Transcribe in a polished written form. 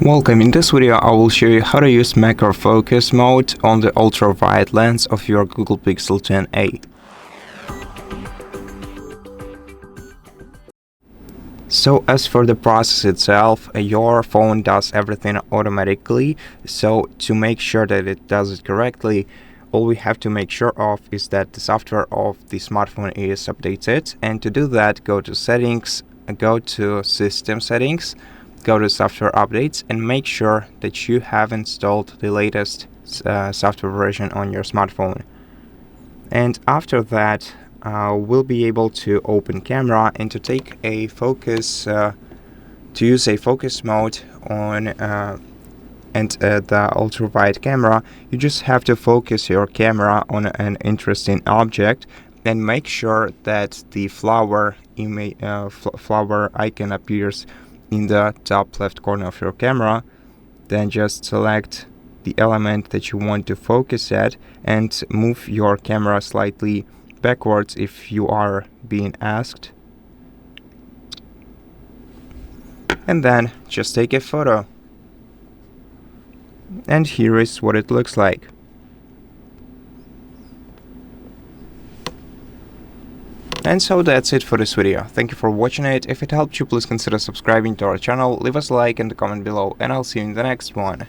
Welcome. In this video I will show you how to use macro focus mode on the ultra-wide lens of your Google Pixel 10a. So as for the process itself, your phone does everything automatically, so to make sure that it does it correctly, all we have to make sure of is that the software of the smartphone is updated. And to do that, go to settings, go to system settings, go to software updates, and make sure that you have installed the latest software version on your smartphone. And after that, we'll be able to open camera and to take a focus, to use a focus mode on the ultra-wide camera. You just have to focus your camera on an interesting object and make sure that the flower icon appears in the top left corner of your camera. Then just select the element that you want to focus at and move your camera slightly backwards if you are being asked. And then just take a photo. And here is what it looks like. And so that's it for this video. Thank you for watching it. If it helped you, please consider subscribing to our channel, leave us a like and a comment below, and I'll see you in the next one.